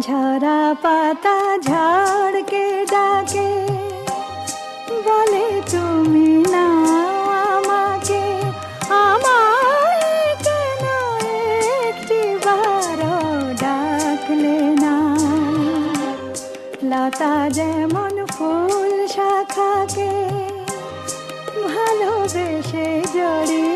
ঝরা পাতা ঝড়কে ডাকে, বলে তুমি না আমাকে, আমায় কেন একটিবারও ডাকলে না। লতা যেমন ফুল শাখাকে ভালোবেসে জড়িয়ে